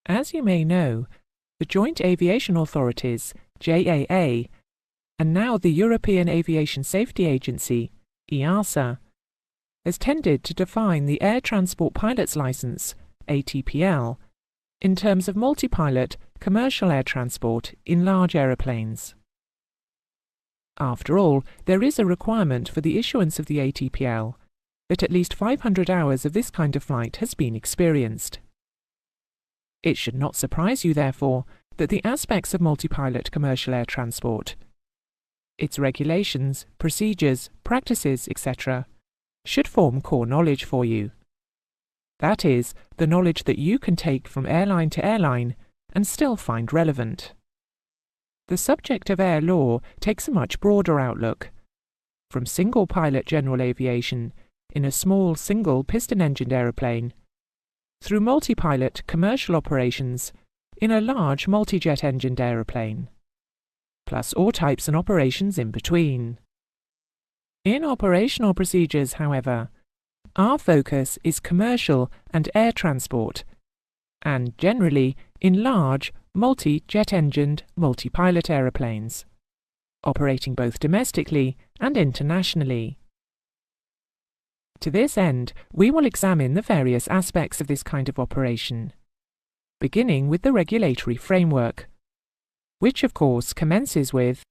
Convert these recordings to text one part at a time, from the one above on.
As you may know, the Joint Aviation Authorities, JAA, and now the European Aviation Safety Agency, EASA, has tended to define the Air Transport Pilot's Licence, ATPL, in terms of multi-pilot commercial air transport in large aeroplanes. After all, there is a requirement for the issuance of the ATPL that at least 500 hours of this kind of flight has been experienced. It should not surprise you, therefore, that the aspects of multi-pilot commercial air transport, its regulations, procedures, practices, etc., should form core knowledge for you. That is, the knowledge that you can take from airline to airline and still find relevant. The subject of air law takes a much broader outlook, from single-pilot general aviation in a small single piston-engined aeroplane, through multi-pilot commercial operations in a large multi-jet-engined aeroplane, plus all types and operations in between. In operational procedures, however, our focus is commercial and air transport, and generally in large multi-jet-engined multi-pilot aeroplanes, operating both domestically and internationally. To this end, we will examine the various aspects of this kind of operation, beginning with the regulatory framework, which of course commences with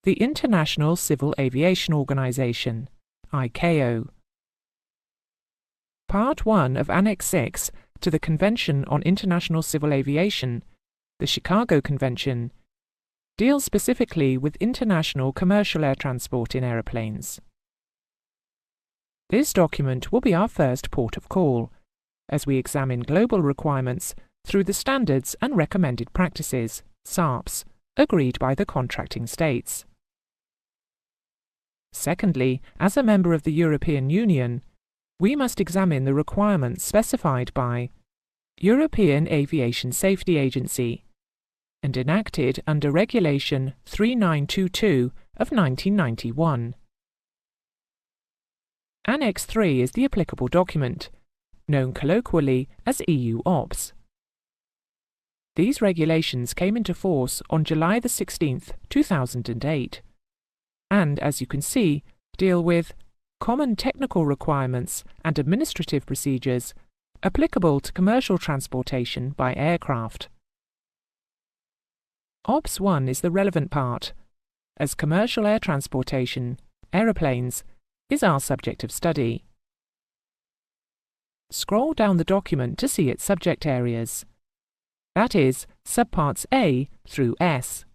the International Civil Aviation Organization, ICAO. Part 1 of Annex 6 to the Convention on International Civil Aviation, the Chicago Convention, deals specifically with international commercial air transport in aeroplanes. This document will be our first port of call, as we examine global requirements through the standards and recommended practices, SARPs, agreed by the contracting states. Secondly, as a member of the European Union, we must examine the requirements specified by European Aviation Safety Agency and enacted under Regulation 3922 of 1991. Annex 3 is the applicable document, known colloquially as EU OPS. These regulations came into force on July 16, 2008, and, as you can see, deal with common technical requirements and administrative procedures applicable to commercial transportation by aircraft. OPS 1 is the relevant part, as commercial air transportation, aeroplanes, is our subject of study. Scroll down the document to see its subject areas, that is, subparts A through S.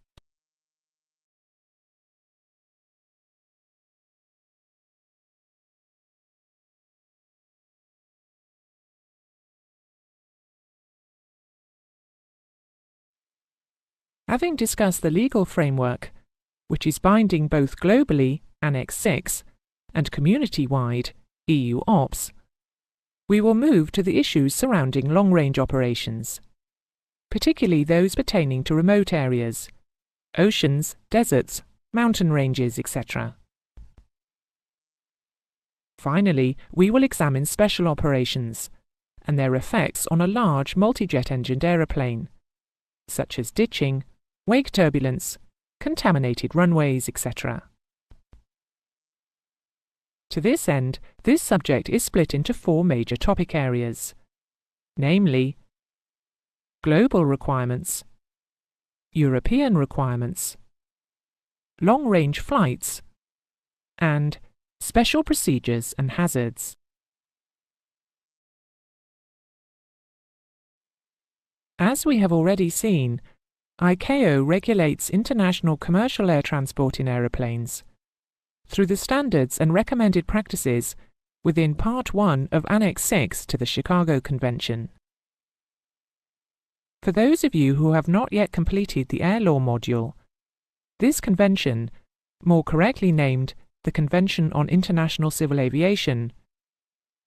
Having discussed the legal framework, which is binding both globally, Annex 6, and community-wide, EU OPS, we will move to the issues surrounding long-range operations, particularly those pertaining to remote areas, oceans, deserts, mountain ranges, etc. Finally, we will examine special operations and their effects on a large multi-jet-engined aeroplane, such as ditching, wake turbulence, contaminated runways, etc. To this end, this subject is split into 4 major topic areas, namely global requirements, European requirements, long-range flights, and special procedures and hazards. As we have already seen, ICAO regulates international commercial air transport in aeroplanes through the standards and recommended practices within Part 1 of Annex 6 to the Chicago Convention. For those of you who have not yet completed the Air Law module, this convention, more correctly named the Convention on International Civil Aviation,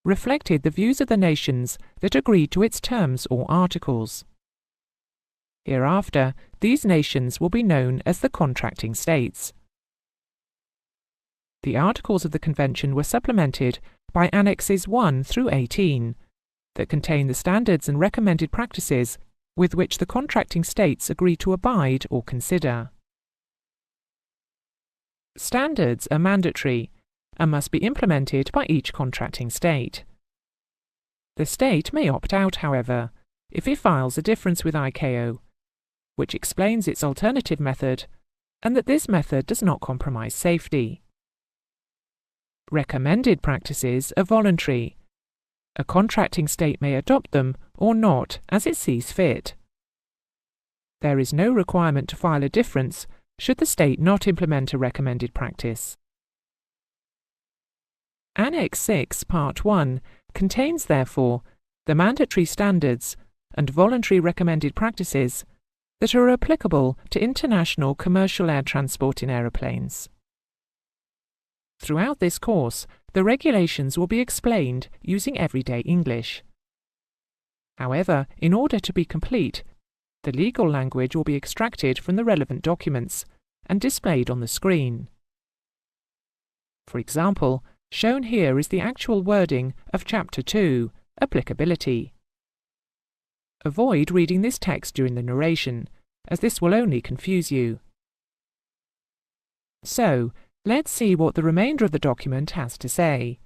reflected the views of the nations that agreed to its terms or articles. Hereafter, these nations will be known as the contracting states. The articles of the Convention were supplemented by Annexes 1 through 18, that contain the standards and recommended practices with which the contracting states agree to abide or consider. Standards are mandatory and must be implemented by each contracting state. The state may opt out, however, if it files a difference with ICAO, which explains its alternative method and that this method does not compromise safety. Recommended practices are voluntary. A contracting state may adopt them or not as it sees fit. There is no requirement to file a difference should the state not implement a recommended practice. Annex 6, Part 1 contains, therefore, the mandatory standards and voluntary recommended practices that are applicable to international commercial air transport in aeroplanes. Throughout this course, the regulations will be explained using everyday English. However, in order to be complete, the legal language will be extracted from the relevant documents and displayed on the screen. For example, shown here is the actual wording of Chapter 2, Applicability. Avoid reading this text during the narration, as this will only confuse you. So, let's see what the remainder of the document has to say.